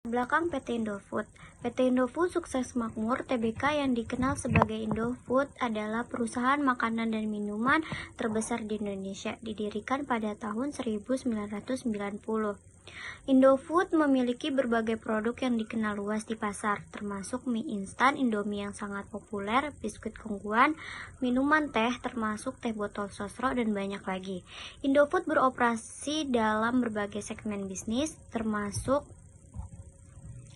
Belakang PT Indofood. PT Indofood Sukses Makmur Tbk yang dikenal sebagai Indofood adalah perusahaan makanan dan minuman terbesar di Indonesia, didirikan pada tahun 1990. Indofood memiliki berbagai produk yang dikenal luas di pasar, termasuk mie instan Indomie yang sangat populer, biskuit kongguan, minuman teh termasuk teh botol sosro, dan banyak lagi. Indofood beroperasi dalam berbagai segmen bisnis, termasuk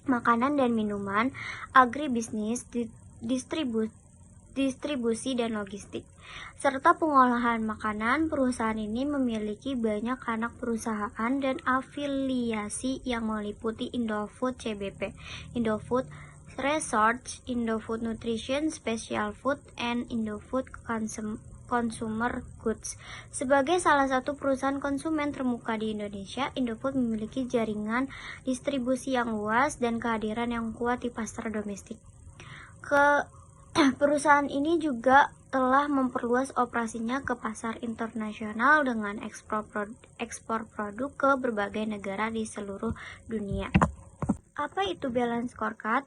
makanan dan minuman, agribisnis, distribusi dan logistik, serta pengolahan makanan. Perusahaan ini memiliki banyak anak perusahaan dan afiliasi yang meliputi Indofood CBP, Indofood Research, Indofood Nutrition, Special Food, and Indofood Consumer Goods. Sebagai salah satu perusahaan konsumen termuka di Indonesia, Indofood memiliki jaringan distribusi yang luas dan kehadiran yang kuat di pasar domestik. Perusahaan ini juga telah memperluas operasinya ke pasar internasional dengan ekspor produk ke berbagai negara di seluruh dunia. Apa itu Balance Scorecard?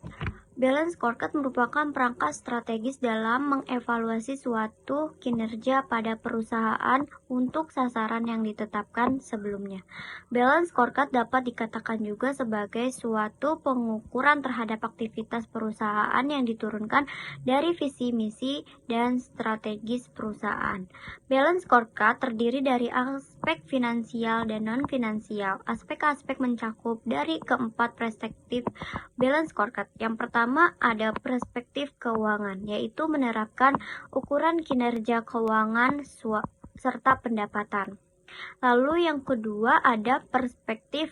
Balance Scorecard merupakan perangkat strategis dalam mengevaluasi suatu kinerja pada perusahaan untuk sasaran yang ditetapkan sebelumnya. Balance Scorecard dapat dikatakan juga sebagai suatu pengukuran terhadap aktivitas perusahaan yang diturunkan dari visi misi dan strategis perusahaan. Balance Scorecard terdiri dari aspek finansial dan non-finansial. Aspek-aspek mencakup dari keempat perspektif Balance Scorecard. Yang pertama ada perspektif keuangan, yaitu menerapkan ukuran kinerja keuangan serta pendapatan. Lalu yang kedua ada perspektif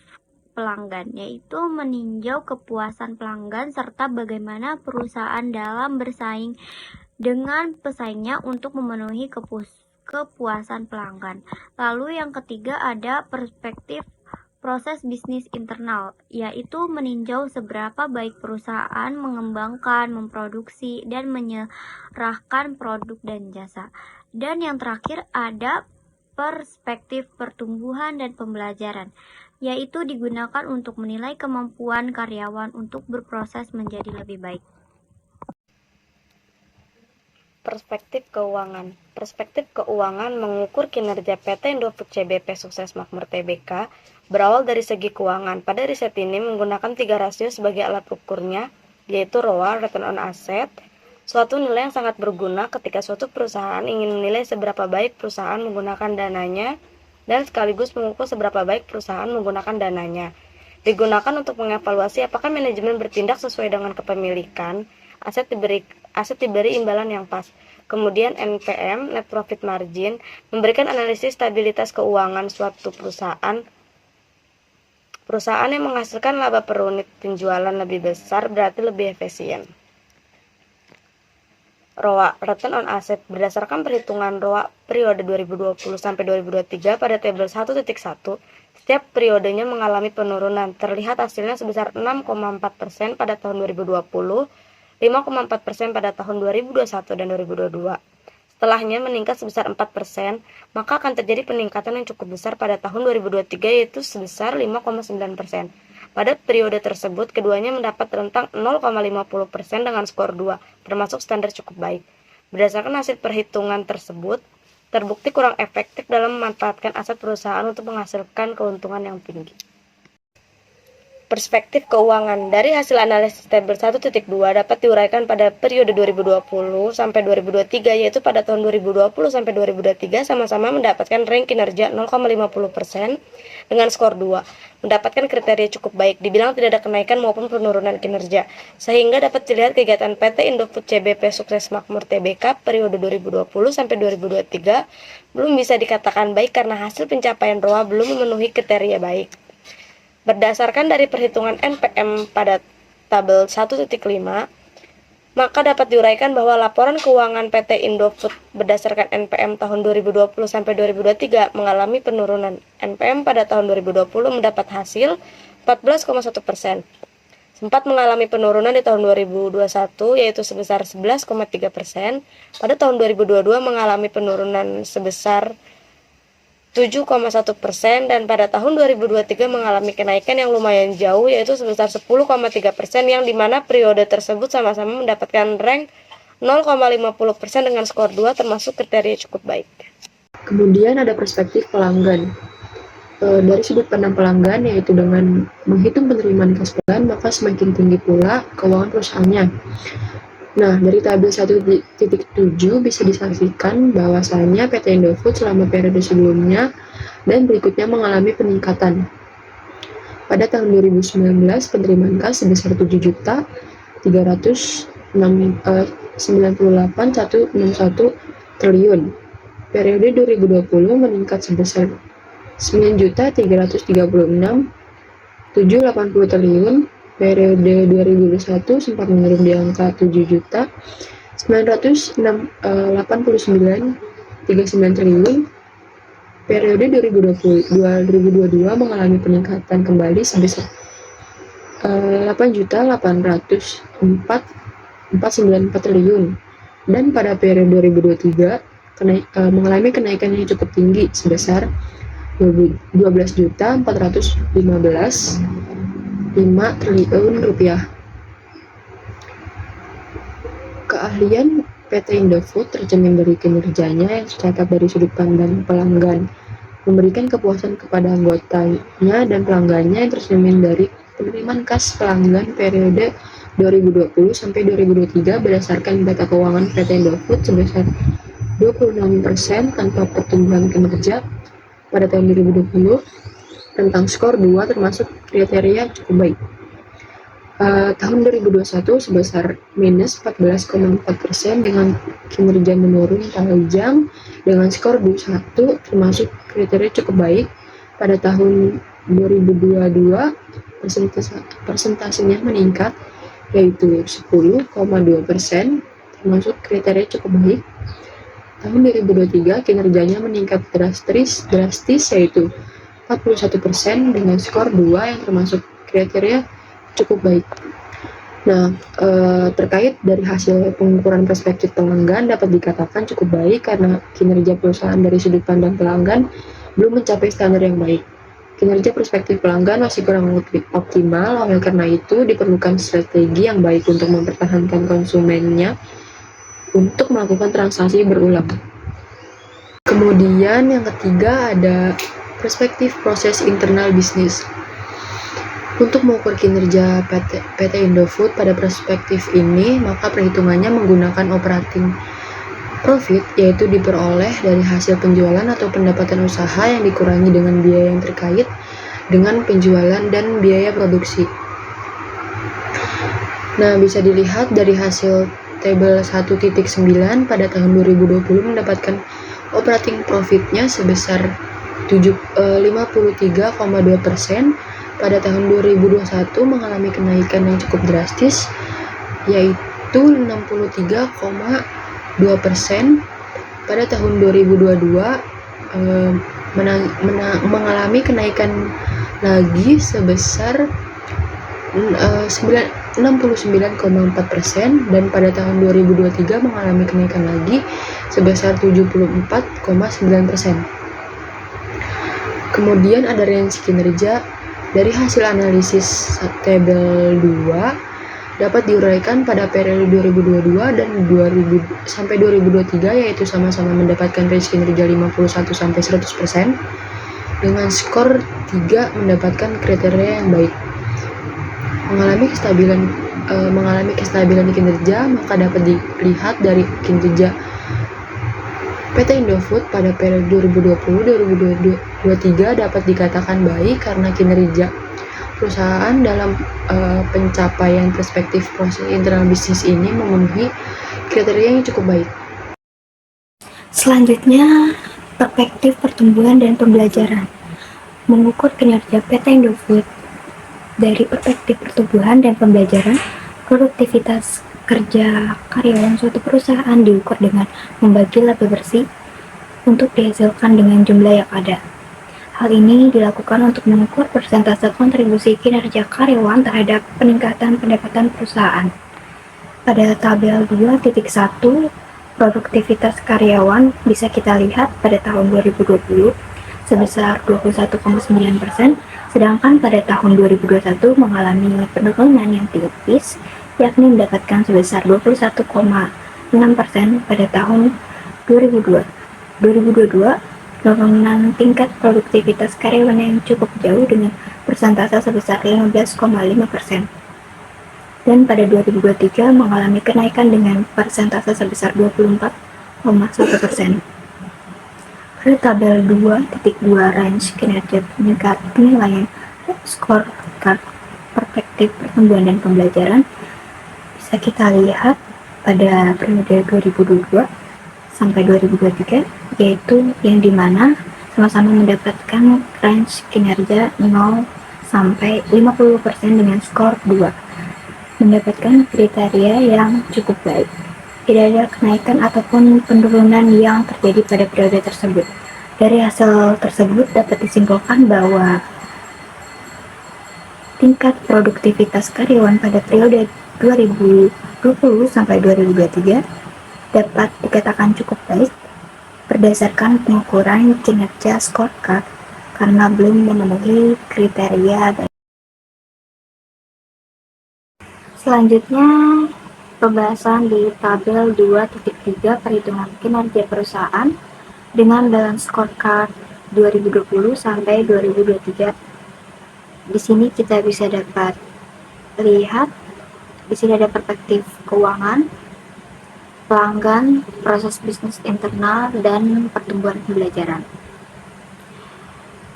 pelanggan, yaitu meninjau kepuasan pelanggan serta bagaimana perusahaan dalam bersaing dengan pesaingnya untuk memenuhi kepuasan pelanggan. Lalu yang ketiga ada perspektif proses bisnis internal, yaitu meninjau seberapa baik perusahaan mengembangkan, memproduksi, dan menyerahkan produk dan jasa. Dan yang terakhir ada perspektif pertumbuhan dan pembelajaran, yaitu digunakan untuk menilai kemampuan karyawan untuk berproses menjadi lebih baik. Perspektif keuangan. Perspektif keuangan mengukur kinerja PT Indofood CBP Sukses Makmur Tbk berawal dari segi keuangan. Pada riset ini menggunakan 3 rasio sebagai alat ukurnya, yaitu ROA, Return on Asset, suatu nilai yang sangat berguna ketika suatu perusahaan ingin menilai seberapa baik perusahaan menggunakan dananya dan sekaligus mengukur seberapa baik perusahaan menggunakan dananya. Digunakan untuk mengevaluasi apakah manajemen bertindak sesuai dengan kepemilikan, aset diberi imbalan yang pas. Kemudian NPM, Net Profit Margin, memberikan analisis stabilitas keuangan suatu perusahaan. Perusahaan yang menghasilkan laba per unit penjualan lebih besar berarti lebih efisien. ROA, Return on Asset, berdasarkan perhitungan ROA periode 2020 sampai 2023 pada tabel 1.1, setiap periodenya mengalami penurunan. Terlihat hasilnya sebesar 6,4% pada tahun 2020, 5,4% pada tahun 2021 dan 2022. Setelahnya meningkat sebesar 4%, maka akan terjadi peningkatan yang cukup besar pada tahun 2023 yaitu sebesar 5,9%. Pada periode tersebut, keduanya mendapat rentang 0,50% dengan skor 2, termasuk standar cukup baik. Berdasarkan hasil perhitungan tersebut, terbukti kurang efektif dalam memanfaatkan aset perusahaan untuk menghasilkan keuntungan yang tinggi. Perspektif keuangan. Dari hasil analisis tabel 1.2 dapat diuraikan pada periode 2020 sampai 2023, yaitu pada tahun 2020 sampai 2023 sama-sama mendapatkan rank kinerja 0,50% dengan skor 2, mendapatkan kriteria cukup baik, dibilang tidak ada kenaikan maupun penurunan kinerja, sehingga dapat dilihat kegiatan PT Indofood CBP Sukses Makmur Tbk periode 2020 sampai 2023 belum bisa dikatakan baik karena hasil pencapaian ROA belum memenuhi kriteria baik. Berdasarkan dari perhitungan NPM pada tabel 1.5, maka dapat diuraikan bahwa laporan keuangan PT Indofood berdasarkan NPM tahun 2020 sampai 2023 mengalami penurunan. NPM pada tahun 2020 mendapat hasil 14,1%. Sempat mengalami penurunan di tahun 2021 yaitu sebesar 11,3%. Pada tahun 2022 mengalami penurunan sebesar 7,1% dan pada tahun 2023 mengalami kenaikan yang lumayan jauh yaitu sebesar 10,3% yang dimana periode tersebut sama-sama mendapatkan rank 0,50% dengan skor 2 termasuk kriteria cukup baik. Kemudian ada perspektif pelanggan. Dari sudut pandang pelanggan yaitu dengan menghitung penerimaan kas pelanggan maka semakin tinggi pula keuangan perusahaannya. Nah, dari tabel 1.7 bisa disaksikan bahwasanya PT Indofood selama periode sebelumnya dan berikutnya mengalami peningkatan. Pada tahun 2019, penerimaan kas sebesar 7.398.161 triliun. Periode 2020 meningkat sebesar 9.336.780 triliun. Periode 2021 sempat menurun di angka 7.989.39 triliun. Periode 2022 mengalami peningkatan kembali sebesar 8.804.494 triliun. Dan pada periode 2023 mengalami kenaikan yang cukup tinggi sebesar 12.415.5 triliun rupiah. Keahlian PT Indofood tercermin dari kinerjanya yang tercatat dari sudut pandang pelanggan, memberikan kepuasan kepada anggotanya dan pelanggannya yang tercermin dari penerimaan kas pelanggan periode 2020 sampai 2023 berdasarkan data keuangan PT Indofood sebesar 26% tanpa pertumbuhan kinerja pada tahun 2020 tentang skor 2 termasuk kriteria cukup baik. Tahun 2021 sebesar minus 14,4% dengan kinerja menurun tajam dengan skor 1 termasuk kriteria cukup baik. Pada tahun 2022 persentasenya meningkat yaitu 10,2% termasuk kriteria cukup baik. Tahun 2023 kinerjanya meningkat drastis yaitu 41% dengan skor 2 yang termasuk kriteria cukup baik. Nah, terkait dari hasil pengukuran perspektif pelanggan dapat dikatakan cukup baik karena kinerja perusahaan dari sudut pandang pelanggan belum mencapai standar yang baik. Kinerja perspektif pelanggan masih kurang optimal, oleh karena itu diperlukan strategi yang baik untuk mempertahankan konsumennya untuk melakukan transaksi berulang. Kemudian yang ketiga ada perspektif proses internal bisnis. Untuk mengukur kinerja PT Indofood pada perspektif ini, maka perhitungannya menggunakan operating profit, yaitu diperoleh dari hasil penjualan atau pendapatan usaha yang dikurangi dengan biaya yang terkait dengan penjualan dan biaya produksi. Nah, bisa dilihat dari hasil tabel 1.9 pada tahun 2020 mendapatkan operating profitnya sebesar 53,2%. Pada tahun 2021 mengalami kenaikan yang cukup drastis yaitu 63,2%. Pada tahun 2022 mengalami kenaikan lagi sebesar 69,4% dan pada tahun 2023 mengalami kenaikan lagi sebesar 74,9%. Kemudian ada range kinerja dari hasil analisis tabel 2 dapat diuraikan pada periode 2022 dan 2023 yaitu sama-sama mendapatkan range kinerja 51-100% dengan skor 3 mendapatkan kriteria yang baik. Mengalami kestabilan kinerja maka dapat dilihat dari kinerja PT Indofood pada periode 2020-2023 dapat dikatakan baik karena kinerja perusahaan dalam pencapaian perspektif proses internal bisnis ini memenuhi kriteria yang cukup baik. Selanjutnya, perspektif pertumbuhan dan pembelajaran. Mengukur kinerja PT Indofood dari perspektif pertumbuhan dan pembelajaran, produktivitas kerja karyawan suatu perusahaan diukur dengan membagi laba bersih untuk dihasilkan dengan jumlah yang ada. Hal ini dilakukan untuk mengukur persentase kontribusi kinerja karyawan terhadap peningkatan pendapatan perusahaan. Pada tabel 2.1, produktivitas karyawan bisa kita lihat pada tahun 2020 sebesar 21,9%, sedangkan pada tahun 2021 mengalami penurunan yang tipis, yakni mendapatkan sebesar 21,6% pada tahun 2022. Penurunan tingkat produktivitas karyawan yang cukup jauh dengan persentase sebesar 15,5%. Dan pada 2023 mengalami kenaikan dengan persentase sebesar 24,1%. Pada tabel 2.2 range kinerja penilaian scorecard perspektif pertumbuhan dan pembelajaran bisa kita lihat pada periode 2022 sampai 2023, yaitu yang dimana sama-sama mendapatkan range kinerja 0 sampai 50% dengan skor 2, mendapatkan kriteria yang cukup baik. Tidak ada kenaikan ataupun penurunan yang terjadi pada periode tersebut. Dari hasil tersebut dapat disimpulkan bahwa tingkat produktivitas karyawan pada periode 2020 sampai 2023 dapat dikatakan cukup baik berdasarkan pengukuran kinerja scorecard karena belum memenuhi kriteria. Selanjutnya, pembahasan di tabel 2.3 perhitungan kinerja perusahaan dengan balance scorecard 2020 sampai 2023. Di sini kita bisa dapat lihat, di sini ada perspektif keuangan, pelanggan, proses bisnis internal, dan pertumbuhan pembelajaran.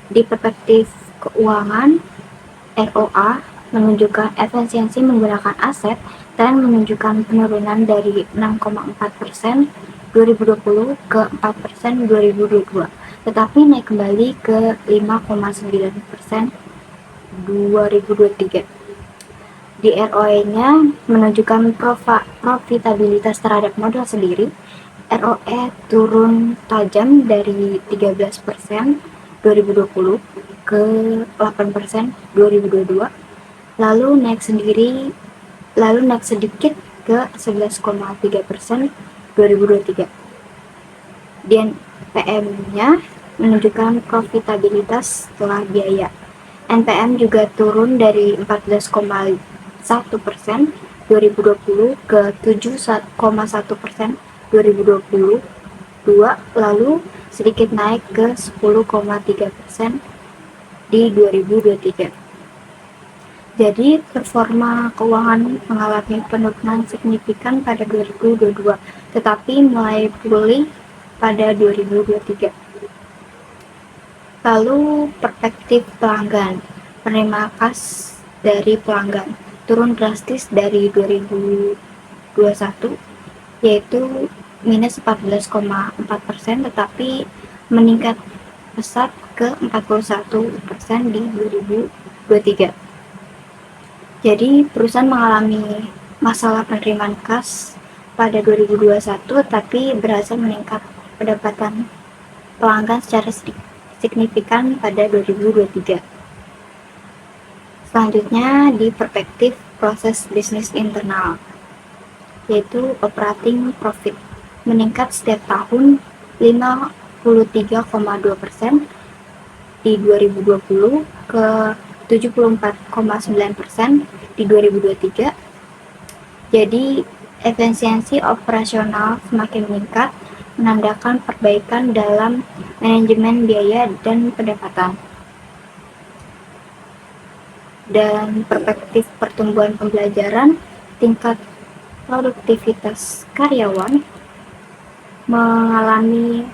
Di perspektif keuangan, ROA menunjukkan efisiensi menggunakan aset dan menunjukkan penurunan dari 6,4% 2020 ke 4% 2022, tetapi naik kembali ke 5,9% 2023. Di ROE-nya menunjukkan profitabilitas terhadap modal sendiri. ROE turun tajam dari 13% 2020 ke 8% 2022. Lalu naik sedikit ke 11,3% 2023. Dan PM-nya menunjukkan profitabilitas setelah biaya. NPM juga turun dari 14,1% 2020 ke 7,1% 2022, lalu sedikit naik ke 10,3% di 2023. Jadi, performa keuangan mengalami penurunan signifikan pada 2022, tetapi mulai pulih pada 2023. Lalu, perspektif pelanggan. Penerimaan kas dari pelanggan turun drastis dari 2021, yaitu minus 14,4%, tetapi meningkat pesat ke 41% di 2023. Jadi, perusahaan mengalami masalah penerimaan kas pada 2021, tapi berhasil meningkat pendapatan pelanggan secara signifikan pada 2023. Selanjutnya, di perspektif proses bisnis internal, yaitu operating profit, meningkat setiap tahun 53,2% di 2020 ke 74,9% di 2023. Jadi, efisiensi operasional semakin meningkat, menandakan perbaikan dalam manajemen biaya dan pendapatan. Dan perspektif pertumbuhan pembelajaran, tingkat produktivitas karyawan mengalami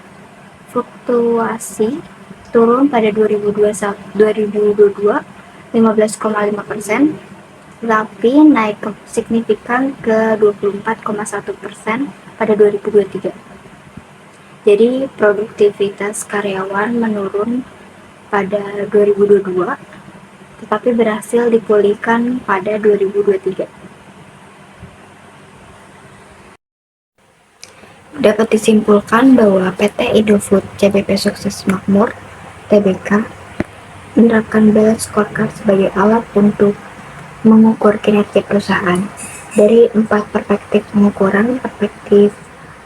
fluktuasi, turun pada 2022 15,5%, tapi naik signifikan ke 24,1% pada 2023. Jadi, produktivitas karyawan menurun pada 2022, tetapi berhasil dipulihkan pada 2023. Dapat disimpulkan bahwa PT Indofood CBP Sukses Makmur Tbk menerapkan balance scorecard sebagai alat untuk mengukur kinerja perusahaan dari 4 perspektif pengukuran: perspektif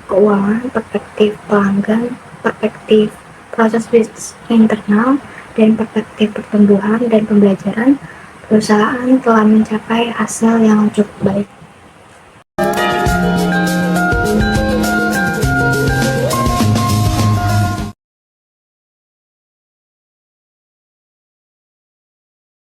keuangan, perspektif pelanggan, perspektif proses bisnis internal, dan perspektif pertumbuhan dan pembelajaran, perusahaan telah mencapai hasil yang cukup baik.